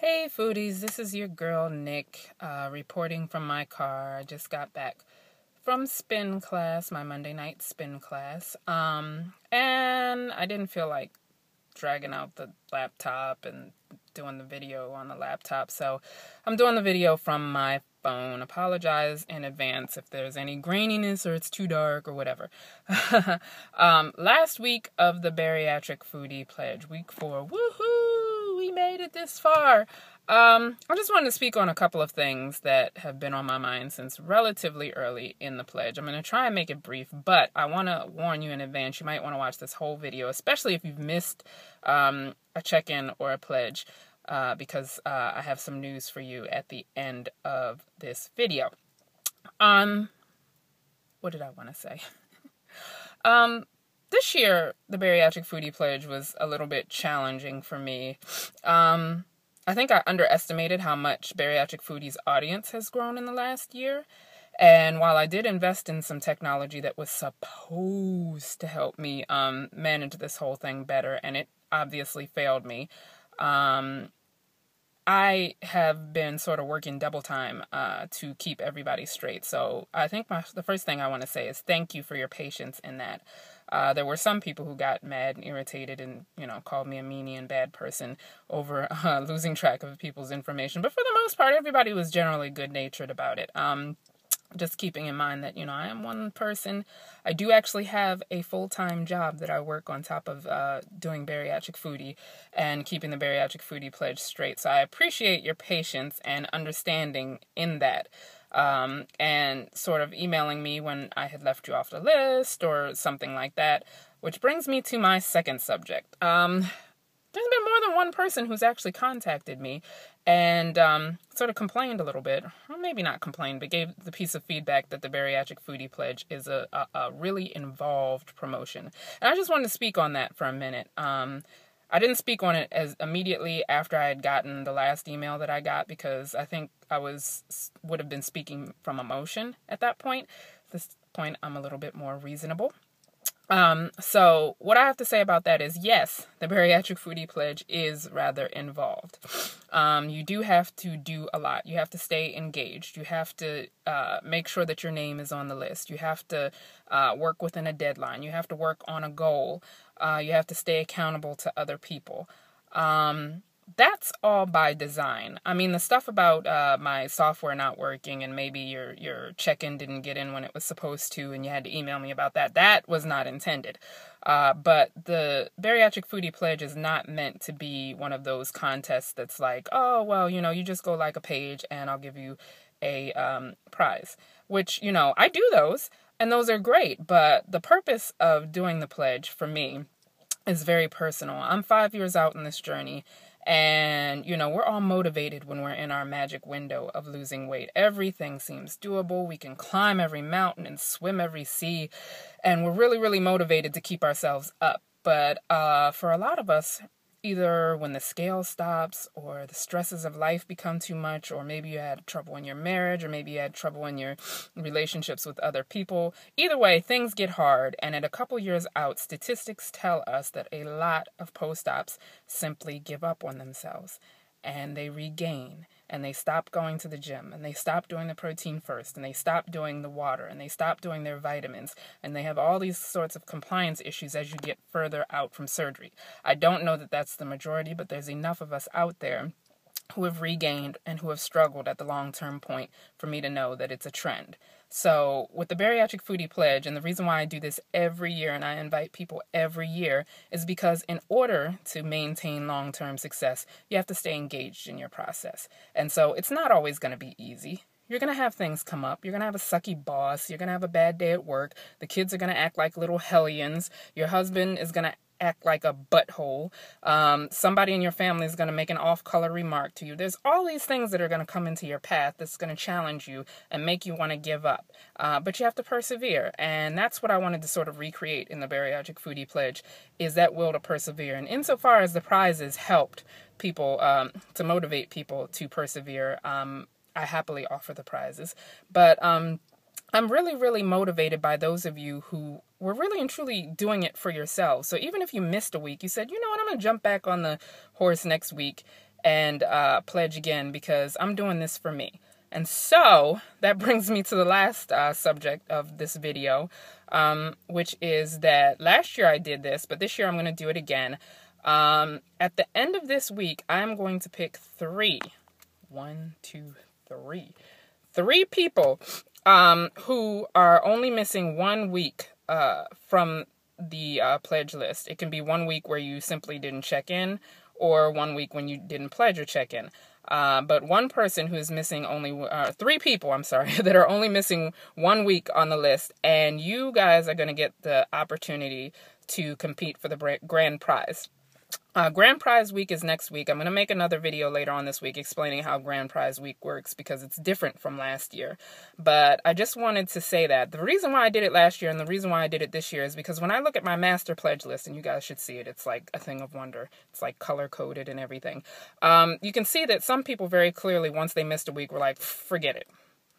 Hey foodies, this is your girl Nick, reporting from my car. I just got back from spin class, my Monday night spin class, and I didn't feel like dragging out the laptop and doing the video on the laptop, so I'm doing the video from my phone. Apologize in advance if there's any graininess or it's too dark or whatever. Last week of the Bariatric Foodie Pledge, week 4, woohoo, we made it this far. I just wanted to speak on a couple of things that have been on my mind since relatively early in the pledge. I'm going to try and make it brief, but I want to warn you in advance, you might want to watch this whole video, especially if you've missed a check-in or a pledge, because I have some news for you at the end of this video. What did I want to say? This year, the Bariatric Foodie Pledge was a little bit challenging for me. I think I underestimated how much Bariatric Foodie's audience has grown in the last year. And while I did invest in some technology that was supposed to help me manage this whole thing better, and it obviously failed me, I have been sort of working double time to keep everybody straight. So I think the first thing I want to say is thank you for your patience in that. There were some people who got mad and irritated and, called me a meanie and bad person over losing track of people's information. But for the most part, everybody was generally good-natured about it. Just keeping in mind that, I am one person. I do actually have a full-time job that I work on top of doing Bariatric Foodie and keeping the Bariatric Foodie Pledge straight. So I appreciate your patience and understanding in that. And sort of emailing me when I had left you off the list or something like that. Which brings me to my second subject. There's been more than one person who's actually contacted me and sort of complained a little bit, or maybe not complained, but gave the piece of feedback that the Bariatric Foodie Pledge is a really involved promotion. And I just wanted to speak on that for a minute. I didn't speak on it as immediately after I had gotten the last email that I got because I think I would have been speaking from emotion at that point. At this point, I'm a little bit more reasonable. So what I have to say about that is, yes, the Bariatric Foodie Pledge is rather involved. You do have to do a lot. You have to stay engaged. You have to make sure that your name is on the list. You have to work within a deadline. You have to work on a goal. You have to stay accountable to other people. That's all by design. I mean, the stuff about my software not working and maybe your check-in didn't get in when it was supposed to and you had to email me about that, that was not intended. But the Bariatric Foodie Pledge is not meant to be one of those contests that's like, oh, well, you just go like a page and I'll give you a prize. Which, I do those, and those are great. But the purpose of doing the pledge, for me, is very personal. I'm 5 years out in this journey. And, we're all motivated when we're in our magic window of losing weight. Everything seems doable. We can climb every mountain and swim every sea. And we're really, really motivated to keep ourselves up. But for a lot of us, either when the scale stops or the stresses of life become too much, or maybe you had trouble in your marriage, or maybe you had trouble in your relationships with other people. Either way, things get hard. And at a couple years out, statistics tell us that a lot of post-ops simply give up on themselves. And they regain, and they stop going to the gym, and they stop doing the protein first, and they stop doing the water, and they stop doing their vitamins, and they have all these sorts of compliance issues as you get further out from surgery. I don't know that that's the majority, but there's enough of us out there who have regained and who have struggled at the long-term point for me to know that it's a trend. So with the Bariatric Foodie Pledge, and the reason why I do this every year and I invite people every year is because in order to maintain long-term success, you have to stay engaged in your process. And so it's not always going to be easy. You're going to have things come up. You're going to have a sucky boss. You're going to have a bad day at work. The kids are going to act like little hellions. Your husband is going to act like a butthole. Somebody in your family is going to make an off-color remark to you. There's all these things that are going to come into your path that's going to challenge you and make you want to give up. But you have to persevere. And that's what I wanted to sort of recreate in the Bariatric Foodie Pledge, is that will to persevere. And insofar as the prizes helped people, to motivate people to persevere, I happily offer the prizes. But I'm really, really motivated by those of you who were really and truly doing it for yourselves. So even if you missed a week, you said, you know what, I'm going to jump back on the horse next week and pledge again, because I'm doing this for me. And so that brings me to the last subject of this video, which is that last year I did this, but this year I'm going to do it again. At the end of this week, I'm going to pick three people who are only missing 1 week from the pledge list. It can be 1 week where you simply didn't check in, or 1 week when you didn't pledge or check in. But one person who is missing only, 3 people, I'm sorry, that are only missing 1 week on the list, and you guys are going to get the opportunity to compete for the grand prize. Grand Prize Week is next week. I'm going to make another video later on this week explaining how Grand Prize Week works, because it's different from last year. But I just wanted to say that the reason why I did it last year and the reason why I did it this year is because when I look at my master pledge list, and you guys should see it, it's like a thing of wonder. It's like color-coded and everything. You can see that some people very clearly, once they missed a week, were like, forget it.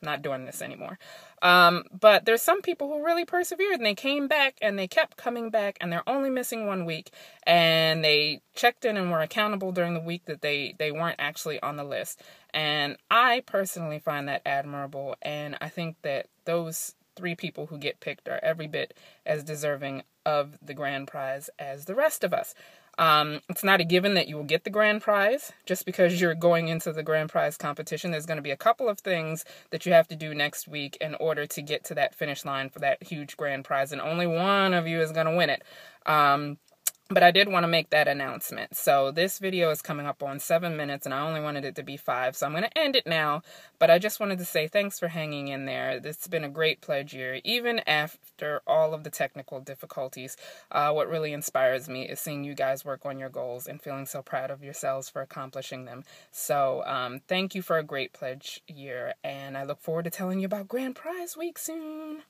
Not doing this anymore. But there's some people who really persevered, and they came back and they kept coming back, and they're only missing 1 week, and they checked in and were accountable during the week that they weren't actually on the list. And I personally find that admirable, and I think that those 3 people who get picked are every bit as deserving of the grand prize as the rest of us. It's not a given that you will get the grand prize just because you're going into the grand prize competition. There's going to be a couple of things that you have to do next week in order to get to that finish line for that huge grand prize, and only one of you is going to win it. But I did want to make that announcement. So this video is coming up on 7 minutes, and I only wanted it to be 5. So I'm going to end it now. But I just wanted to say thanks for hanging in there. This has been a great pledge year, even after all of the technical difficulties. What really inspires me is seeing you guys work on your goals and feeling so proud of yourselves for accomplishing them. So thank you for a great pledge year, and I look forward to telling you about Grand Prize Week soon.